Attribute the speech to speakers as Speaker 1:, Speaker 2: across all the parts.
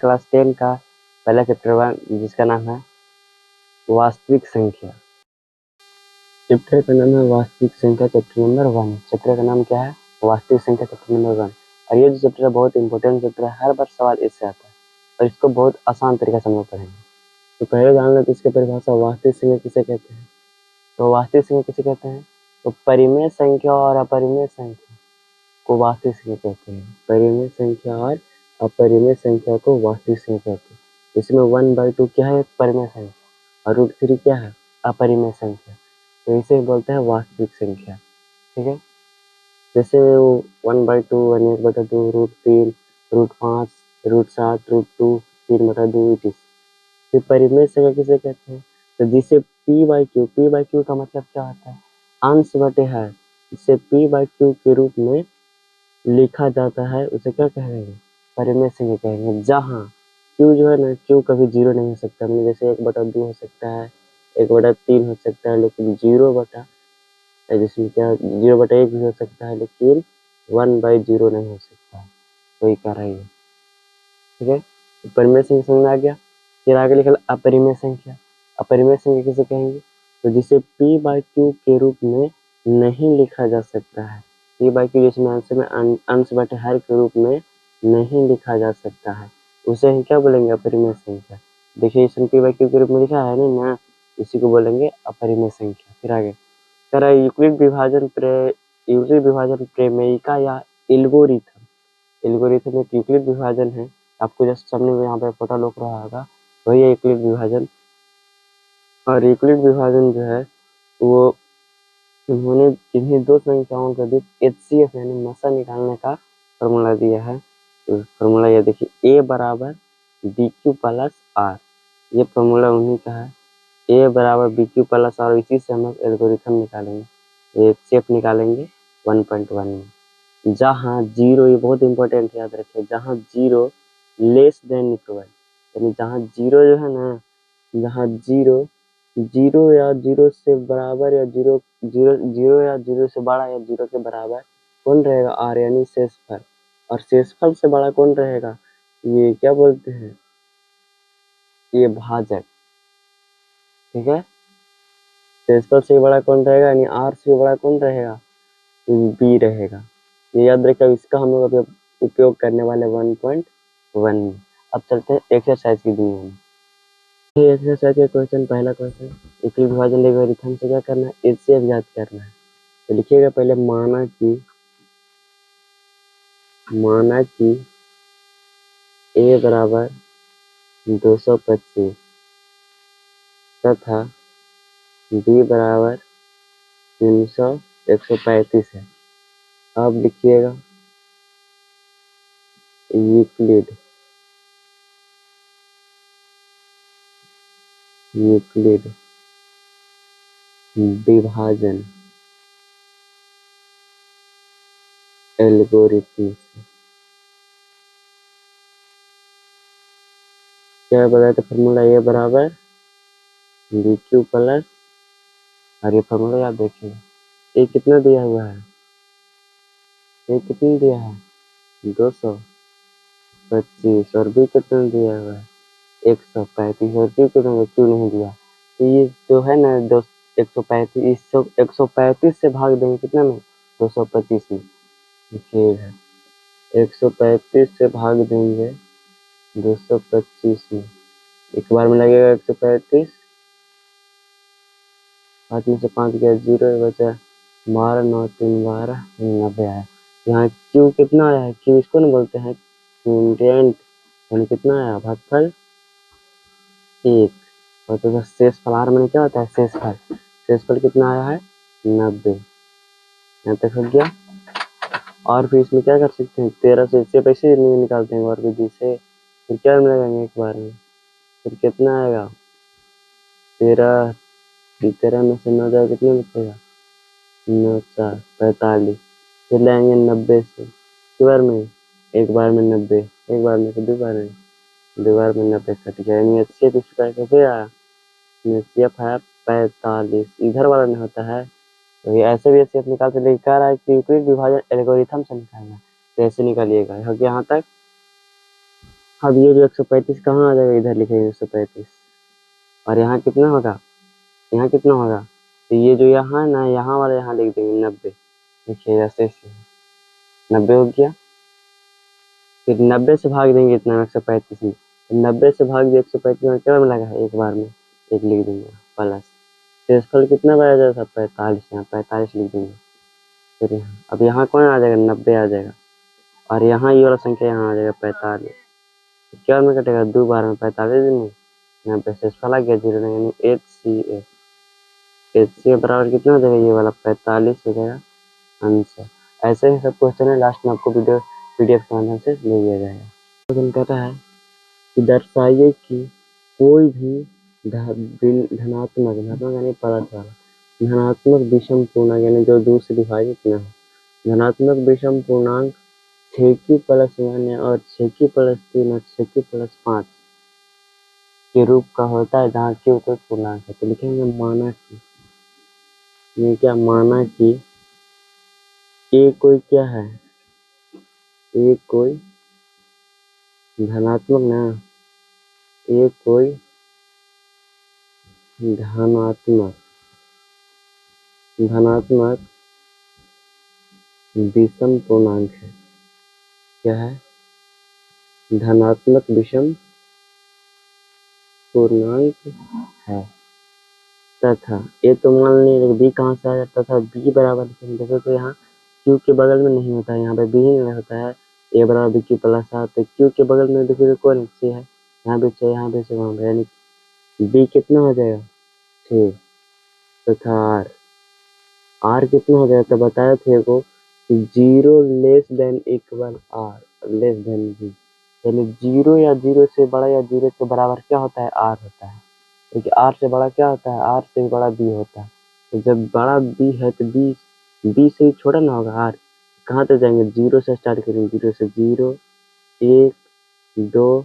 Speaker 1: Class 10 का पहला chapter 1 जिसका नाम है वास्तविक संख्या। चैप्टर का नाम है वास्तविक संख्या, चैप्टर नंबर 1। चैप्टर का नाम क्या है? वास्तविक संख्या, चैप्टर नंबर 1। और ये जो चैप्टर है बहुत इंपॉर्टेंट चैप्टर है, हर बार सवाल इससे आता है और इसको बहुत आसान तरीका से हम लोग पढ़ेंगे। तो पहले जान लेते इसकी परिभाषा। वास्तविक संख्या किसे कहते हैं? तो वास्तविक संख्या किसे कहते हैं? तो परिमेय संख्या और अपरिमेय संख्या को वास्तविक संख्या कहते हैं। परिमेय संख्या और अपरिमेय संख्या को वास्तविक संख्या कहते हैं। इसमें 1/2 क्या है? परिमेय संख्या और √3 क्या है? अपरिमेय संख्या। तो इसे बोलते हैं वास्तविक संख्या। ठीक है, जैसे 1/2, 1/2, √3, √5, √7, √2, 3/2 इट इज। फिर परिमेय संख्या किसे कहते हैं? तो जिसे p/q का मतलब क्या होता है? अंश बटे हर। जिसे p/q के रूप में लिखा जाता है उसे क्या कहेंगे? परिमेय संख्या कहेंगे। जहाँ q जो है ना, q कभी 0 नहीं हो सकता। मतलब जैसे 1/2 हो सकता है, 1/3 हो सकता है, लेकिन 0 जिसमें क्या 0/1 भी हो सकता है, लेकिन 1/0 नहीं हो सकता है। वही कह रही है। ठीक है, तो परिमेय संख्या समझ में आ गया। फिर आगे लिखा अपरिमेय संख्या। अपरिमेय संख्या किसे कहेंगे? तो जिसे p/q के रूप में नहीं लिखा जा सकता है। p/q जिसमें अंश बटे हर के रूप में नहीं लिखा जा सकता है, उसे हम क्या बोलेंगे? अपरिमेय संख्या। देखिए इसमें p/q के रूप में लिखा है ना, इसी को बोलेंगे अपरिमेय संख्या। फिर आगे कह रहा है यूक्लिड विभाजन प्रमेयिका या एल्गोरिथम। एल्गोरिथम एक यूक्लिड विभाजन है। आपको जस्ट सामने में यहाँ पे फोटो लोक रहा होगा, वही है यूक्लिड विभाजन। और यूक्लिड विभाजन जो है वो उन्होंने किन्हीं दो संख्याओं के बीच HCF यानी मसा निकालने का फॉर्मूला दिया है। तो फॉर्मूला ये देखिए, a बराबर BQ प्लस R। ये फॉर्मूला उन्हीं का है, a बराबर BQ प्लस R। इसी से हम एल्गोरिथम निकालेंगे, HCF निकालेंगे 1.1 में। जहाँ 0, ये बहुत इंपॉर्टेंट याद रखिए, जहाँ 0 लेस देन इक्वल, यानी जहाँ 0 जो है ना, जहाँ 0 या 0 से बराबर या 0 या 0 से बड़ा या 0 के बराबर कौन रहेगा? R यानी शेषफल। और शेषफल से बड़ा कौन रहेगा? ये क्या बोलते हैं? ये भाजक। ठीक है, शेषफल से बड़ा कौन रहेगा? यानी R से बड़ा कौन रहेगा? B रहेगा। ये याद रखिए। इसका हम लोग अभी उपयोग करने वाले 1.1 में। अब चलते हैं एक्सरसाइज की दुनिया में। ये एक्सरसाइज का क्वेश्चन, पहला क्वेश्चन, यूक्लिड विभाजन एल्गोरिथम से क्या करना है? HCF ज्ञात करना है। तो लिखिएगा पहले, माना कि a बराबर 225 तथा b बराबर 135 है। अब लिखिएगा यूक्लिड विभाजन एल्गोरिथम से क्या बताया था? फॉर्मूला a बराबर BQ प्लस, और ये फॉर्मूला याद रखिएगा। a कितना दिया हुआ है? a कितना दिया है? 225। और b कितना दिया हुआ है? 135। और क्यू कितना? क्यू नहीं दिया। तो ये जो है ना 135 से भाग देंगे कितना में? 225 में। ठीक है, 135 से भाग देंगे 225 में। एक बार में लगेगा 135, 5 में से 5 गया 0, बचा 12, 9, 3, 12, 90 आया। यहाँ क्यू कितना आया है? क्यू इसको ना बोलते हैं क्यूडेंट, यानी कितना आया? भागफल 1। और तो शेषफल आर में क्या होता है? शेषफल कितना आया है? 90। यहाँ तक हो गया। और फिर इसमें क्या कर सकते हैं? 13 से इससे पैसे नहीं निकालते हैं और विधि से, फिर क्या लगाएंगे एक बार में? फिर कितना आएगा? 13 में से 9 जाए कितना बचेगा? 9 4 45। फिर लाएंगे 90 से, कितनी बार में? एक बार में 90, एक बार में तो 2 बार में, 2 बार में 90 कट गया। यानी HCF इस प्रकार कैसे आया? HCF है 45। इधर वाला नहीं होता है, तो ये ऐसे भी HCF निकाल सकते, लेकिन कह रहा है कि यूक्लिड विभाजन एल्गोरिथम से निकालना, तो ऐसे निकालिएगा। हो गया यहाँ तक। अब ये जो 135 कहाँ आ जाएगा, इधर लिखेंगे 135, और यहाँ कितना होगा, यहाँ कितना होगा, तो ये जो यहाँ है ना, यहाँ वाला यहाँ लिख देंगे 90। देखिए ऐसे 90 हो गया, फिर 90 से भाग देंगे इतना 135 में, तो 90 से भाग दिया 135 में क्या मिलेगा, एक बार में एक लिख देंगे प्लस, शेषफल कितना बचा जाएगा 45, यहाँ 45 लिख देंगे। फिर यहाँ अब यहाँ कौन आ जाएगा, 90 आ जाएगा, और यहाँ ये वाला संख्या यहाँ आ जाएगा 45, क्या में कटेगा, 2 बार में 45 दिन में 90, शेषफल आ गया 0, यानी HCF। HCF बराबर कितना हो जाएगा, ये वाला 45 हो जाएगा आंसर। ऐसे ही सब क्वेश्चन है, लास्ट में आपको वीडियो PDF के माध्यम से ले लिया जाएगा। क्वेश्चन कहता है कि दर्शाइए कि कोई भी धनात्मक यानी प्लस वाला धनात्मक विषम पूर्णांक यानी जो 2 से विभाजित न हो, धनात्मक विषम पूर्णांक 6q+1 और 6q+3 और 6q+5 के रूप का होता है जहाँ q कोई पूर्णांक है। तो लिखेंगे माना कि, ये क्या, माना कि a कोई क्या है, a कोई धनात्मक ना, a कोई धनात्मक विषम पूर्णांक है। क्या है, धनात्मक विषम पूर्णांक है तथा ये तो मान लीजिए बी कहाँ से आया, तथा बी बराबर देखो तो यहाँ क्यू के बगल में नहीं होता है, यहाँ पे बी ही नहीं होता है, ए बराबर बी क्यू प्लस आर, तो क्यू के बगल में देखो तो कौन सी है, यहाँ भी 6, यहाँ भी 6, वहाँ पे, यानी बी कितना हो जाएगा 6 तथा आर कितना हो जाएगा, तो बताया थे को कि 0 less than equal or less than B, यानी 0 या 0 से बड़ा या 0 के बराबर क्या होता है, आर होता है, क्योंकि आर से बड़ा क्या होता है, आर से बड़ा बी होता है। तो जब बड़ा बी है तो बी से ही छोटा ना होगा आर, कहाँ तक जाएंगे, 0 से स्टार्ट करेंगे, 0 से 0 1 2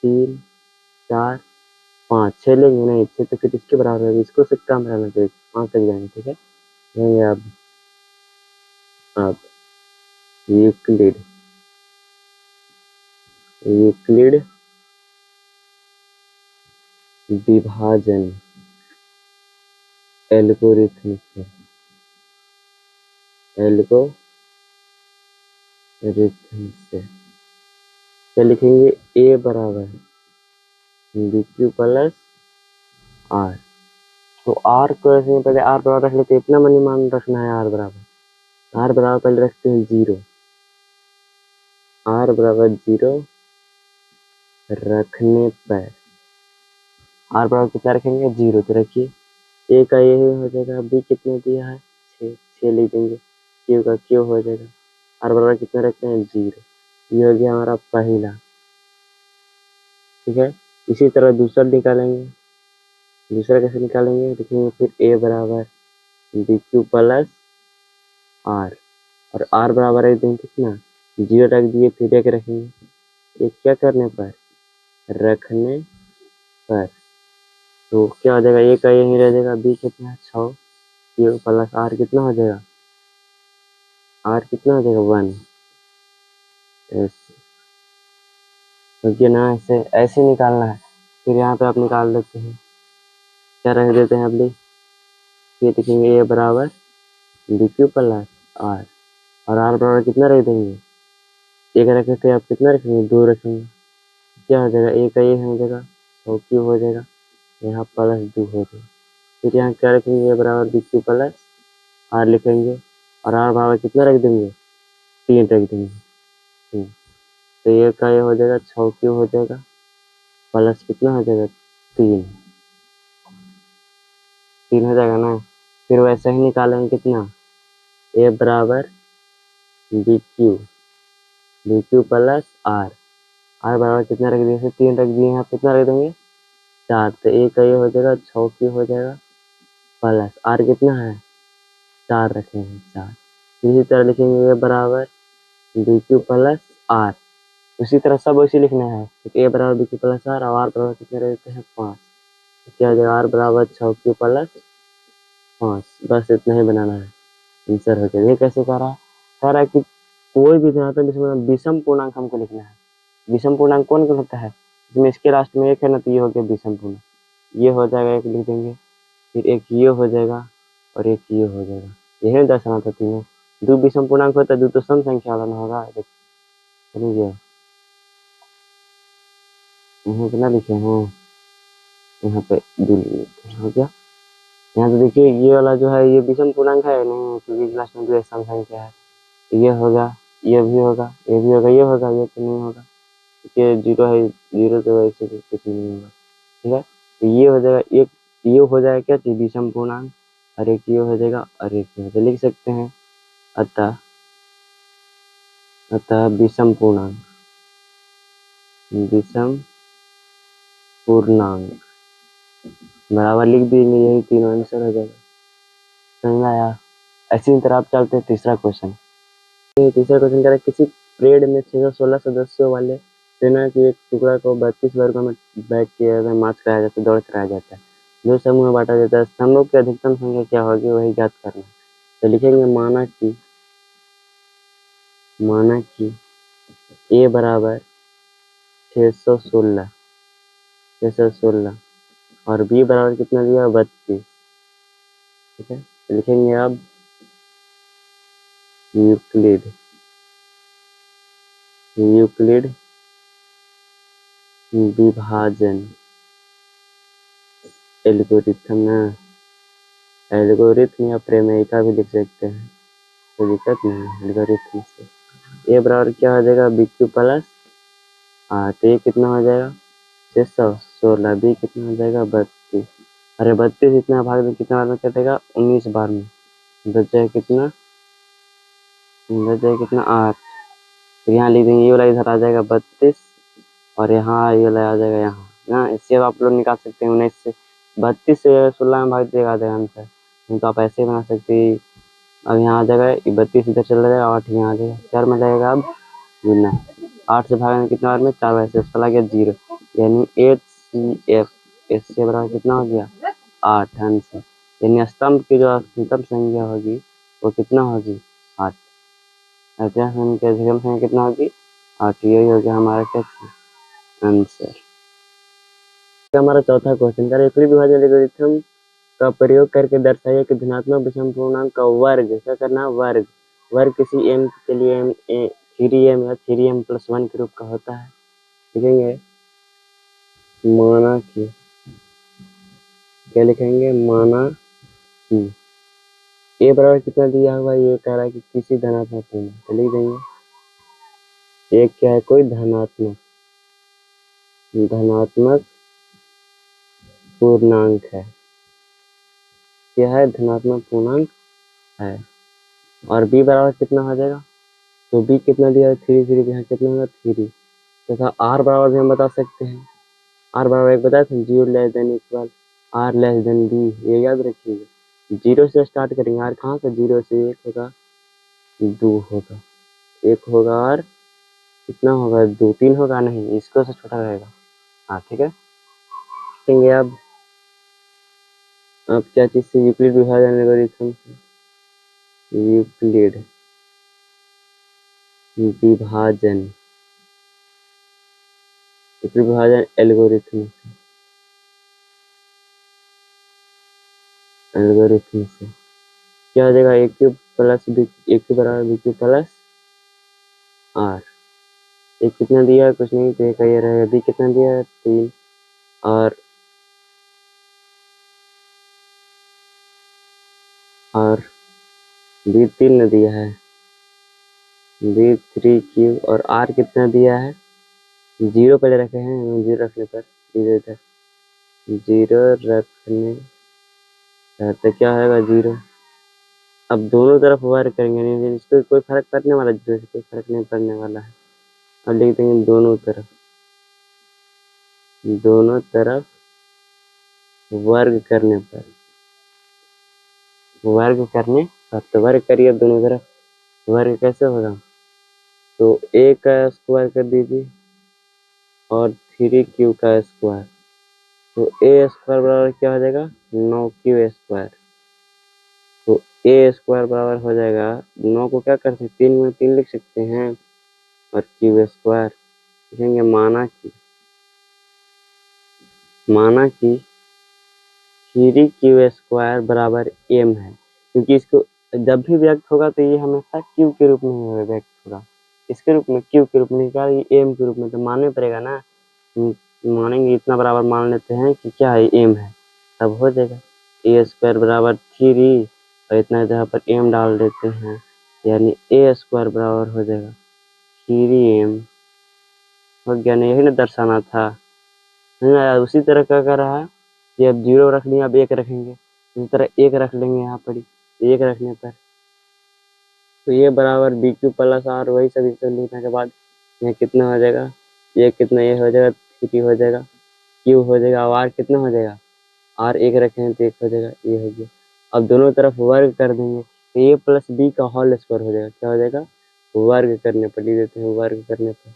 Speaker 1: 3 4 5 6 लेंगे, नहीं 6 तो फिर इसके बराबर है, इसको से कम रहना चाहिए, 5 तक जाएंगे, ठीक है। अब यूक्लिड विभाजन एल्गोरिथम से क्या लिखेंगे, a बराबर बी क्यू प्लस आर, तो आर को ऐसे पहले आर बराबर रख लेते हैं, इतना मनी मान रखना है, आर बराबर पहले रखते हैं 0, आर बराबर 0 रखने पर आर बराबर कितना रखेंगे 0, तो रखिए ए का ये हो जाएगा, बी कितना दिया है 6 लिख देंगे, क्यू का क्यू हो जाएगा, आर बराबर कितना रखते हैं 0, ये हो गया हमारा पहला, ठीक है। इसी तरह दूसरा निकालेंगे, दूसरा कैसे निकालेंगे, लिखेंगे फिर ए बराबर बी क्यू प्लस आर, और आर बराबर रख देंगे कितना 0 रख दिए, फिर एक रखेंगे, एक क्या करने पर, रखने पर, तो क्या हो जाएगा, ए का यही रह जाएगा, बी कितना है 6 क्यू प्लस आर कितना हो जाएगा, आर कितना हो जाएगा 1, क्योंकि ना ऐसे निकालना है। फिर यहाँ पे आप निकाल देते हैं, क्या रख देते हैं अपनी, ये लिखेंगे ए बराबर बी क्यू प्लस आर, और आर बराबर कितना रख देंगे, एक रखे थे आप कितना रखेंगे 2 रखेंगे, क्या हो जाएगा, ए का ये हो जाएगा 100 क्यू हो जाएगा, यहाँ प्लस 2 हो जाएगा, फिर यहाँ क्या रखेंगे, ए बराबर बी क्यू प्लस आर लिखेंगे, और आर बराबर कितना रख देंगे 3 रख देंगे, तो ये का ये हो जाएगा 6 क्यू हो जाएगा, प्लस कितना हो जाएगा 3 हो जाएगा ना। फिर वैसे ही निकालेंगे कितना, ए बराबर बी क्यू प्लस आर बराबर कितना रख दिए, 3 रख दिए, यहाँ कितना रख देंगे 4, तो ए का ये हो जाएगा 6 क्यू हो जाएगा, प्लस आर कितना है 4 रखे हैं 4, इसी तरह लिखेंगे ए बराबर बी क्यू प्लस आर, उसी तरह सब वैसे लिखना है, ए बराबर बी क्यू प्लस आर, और आर बराबर कितने रहते हैं 5, क्या हो जाएगा, आर बराबर 6 क्यू प्लस 5, बस इतना ही बनाना है, आंसर हो गया। ये कैसे कह रहा है कि कोई भी धनात्मक विषम पूर्णांक हमको लिखना है, विषम पूर्णांक कौन कौन होता है, इसमें इसके लास्ट में एक है ना, तो ये हो गया विषम पूर्णांक, ये हो जाएगा, एक लिख देंगे, फिर एक ये हो जाएगा और एक ये हो जाएगा, यही दर्शाना था तीनों। दो विषम पूर्णांक होता है, दो तो सम संख्या वाला ना होगा, तो चलिए यहाँ पे ना लिखे हैं, यहाँ पे दो हो गया। यहाँ तो देखिए ये वाला जो है ये विषम पूर्णांक है नहीं, क्योंकि क्लास में भी सम संख्या है, तो ये होगा, ये भी होगा, ये भी होगा, ये होगा, ये तो नहीं होगा, क्योंकि जीरो है, जीरो तो वैसे कुछ नहीं होगा, ठीक है। तो ये हो जाएगा, एक ये हो जाएगा क्या चीज, विषम पूर्णांक, और एक ये हो जाएगा और एक ये हो जाएगा, लिख सकते हैं अतः विषम पूर्णांक, विषम पूर्णांक बराबर लिख देंगे, यही तीनों आंसर हो जाएगा, समझ में आया। ऐसी तरह आप चलते हैं तीसरा क्वेश्चन। तीसरा क्वेश्चन कह रहा है किसी परेड में 616 सदस्यों वाले सेना के एक टुकड़ा को 32 वर्गों में बैठ के मार्च कराया जाता है, दौड़ कराया जाता है, दो समूह में बांटा जाता है, स्तंभों की अधिकतम संख्या क्या होगी वही ज्ञात करना। तो लिखेंगे माना कि ए बराबर 616 और बी बराबर कितना दिया 32, ठीक है। तो लिखेंगे अब यूक्लिड विभाजन एल्गोरिथम ना, एल्गोरिथम या प्रमेयिका भी लिख सकते हैं, कोई दिक्कत नहीं है एल्गोरिथम से। ए बराबर क्या हो जाएगा बी क्यू प्लस, तो ये कितना हो जाएगा 616, बी कितना हो जाएगा 32, अरे 32 इतना भाग में कितना बार में कटेगा 19 बार में, बच जाए कितना 8, फिर यहाँ लिख देंगे ये वाला इधर आ जाएगा 32 और यहाँ ये वाला आ जाएगा यहाँ ना, इससे आप लोग निकाल सकते हैं 19 से 32 से 16 में भाग देगा आ जाएगा आंसर, नहीं तो आप ऐसे ही बना सकते हैं। अब यहाँ आ जाएगा 32 इधर चला जाएगा, 8 यहाँ आ जाएगा, 4 में लगेगा अब गुना, 8 से भागने कितना बार में 4 बार से, उसका लग गया 0, यानी HCF इससे बराबर कितना हो गया 8 आंसर, यानी स्तंभ की जो अधिकतम संख्या होगी वो कितना होगी 8, अधिकतम संख्या कितना होगी 8, यही हो गया हमारा क्या आंसर। हमारा चौथा क्वेश्चन का यूक्लिड विभाजन एल्गोरिथम का प्रयोग करके दर्शाइए कि धनात्मक विषम पूर्णांक का वर्ग, क्या करना वर्ग किसी m के लिए 3m या 3m+1 के रूप का होता है। लिखेंगे माना कि, क्या लिखेंगे माना कि a बराबर कितना दिया हुआ, ये कह रहा है कि किसी धनात्मक पूर्णांक, तो लिख देंगे एक क्या है कोई धनात्मक पूर्णांक है, क्या है धनात्मक पूर्णांक है, और b बराबर कितना हो जाएगा, तो b कितना दिया है 3 3, यहाँ कितना होगा 3, तथा r बराबर भी हम बता सकते हैं, r बराबर एक बताया था 0 less than equal r less than b, ये याद रखिएगा, 0 से स्टार्ट करेंगे, r कहाँ से 0 से 1 होगा 2 होगा, 1 होगा और कितना होगा 2, 3 होगा नहीं, इसको से छोटा रहेगा, हाँ ठीक है। देखेंगे अब क्या चीज से, यूक्लिड विभाजन एल्गोरिथम से, यूक्लिड विभाजन एल्गोरिथम से क्या हो जाएगा ए क्यूब प्लस बी, ए क्यूब बराबर बी क्यूब प्लस आर, ए कितना दिया है कुछ नहीं, तो एक ये रहेगा, बी कितना दिया है 3 और बी 3 ने दिया है, बी 3 क्यूब, और आर कितना दिया है 0 पहले रखे हैं, 0 रखने पर इधर 0 रखने तो क्या होगा 0, अब दोनों तरफ वर्क करेंगे, नहीं इसको कोई फर्क पड़ने वाला, जीरो से कोई फर्क नहीं पड़ने वाला है, अब लिख देंगे दोनों तरफ वर्ग करने पर, तो वर्ग करिए दोनों तरफ, वर्ग कैसे होगा, तो a का स्क्वायर कर दीजिए और 3 क्यू का स्क्वायर, तो a स्क्वायर बराबर क्या हो जाएगा 9 क्यू स्क्वायर, तो a स्क्वायर बराबर हो जाएगा 9 को क्या कर सकते 3 में 3 लिख सकते हैं और क्यू स्क्वायर, लिखेंगे माना कि 3q² बराबर m है, क्योंकि इसको जब भी व्यक्त होगा तो ये हमेशा q के रूप में ही व्यक्त होगा। इसके रूप में q के रूप में निकाल, ये m के रूप में, तो मानना पड़ेगा ना। मानेंगे, इतना बराबर मान लेते हैं कि क्या है, m है, तब हो जाएगा a² बराबर 3 और इतना जहाँ पर m डाल देते हैं, यानी a² बराबर हो जाएगा 3m। हो गया ना, यही ना दर्शाना था। नहीं आया, उसी तरह क्या कर रहा है, ये अब 0 रख लिया, अब 1 रखेंगे, इसी तरह 1 रख लेंगे यहाँ पर ही। 1 रखने पर तो ये बराबर BQ प्लस R, वही सब लिखने के बाद यहाँ कितना हो जाएगा, ये कितना, ये हो जाएगा 3 हो जाएगा, Q हो जाएगा, और R कितना हो जाएगा, R 1 रखेंगे तो 1 हो जाएगा, ये हो गया। अब दोनों तरफ वर्ग कर देंगे तो A प्लस B का होल स्क्वायर हो जाएगा। क्या हो जाएगा, वर्ग करने पर लिख देते हैं, वर्ग करने पर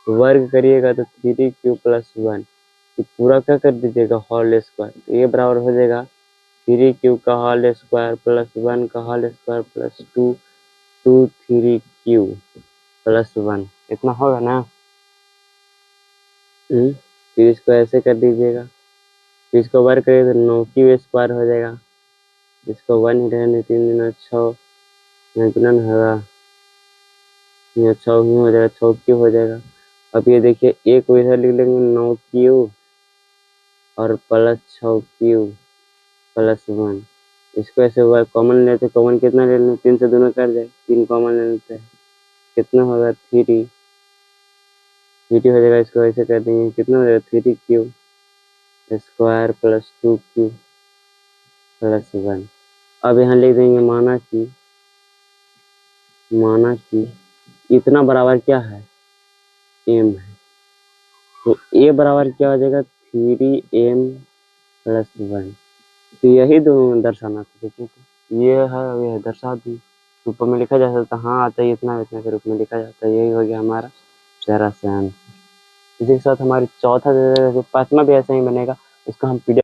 Speaker 1: वर्ग करिएगा तो 3Q प्लस 1, पूरा क्या कर दीजिएगा, होल स्क्वायर, तो ये बराबर हो जाएगा 3Q का होल स्क्वायर प्लस 1 का whole square plus 3Q plus 1, इतना होगा ना। फिर इसको ऐसे कर दीजिएगा, फिर इसको वर्ग करिए तो 9Q² हो जाएगा। इसको 1 ही रहने, 3 दूना 6, गुणन होगा, यहाँ 6 ही हो जाएगा, 6Q हो जाएगा। अब ये देखिए, एक को इधर लिख लेंगे 9Q और प्लस 6Q प्लस 1, इसको ऐसे वर्ग कॉमन लेते, कॉमन कितना ले लें, 3 से दोनों कट जाए, 3 कॉमन ले लेते हैं, कितना होगा 3 हो जाएगा। इसको ऐसे कर देंगे, कितना हो जाएगा 3Q² प्लस 2Q प्लस 1। अब यहाँ लिख देंगे माना कि इतना बराबर क्या है, m है, तो a बराबर क्या हो जाएगा 3m प्लस 1। तो यही दोनों दर्शाना था। देखिए तो ये है, ये दर्शा दी, ऊपर में लिखा जा सकता, हाँ आता है, इतना इतना के रूप में लिखा जाता है। यही हो गया हमारा प्यारा सा आंसर। इसी के साथ हमारी चौथा, पांचवा भी ऐसा ही बनेगा, उसका हम PDF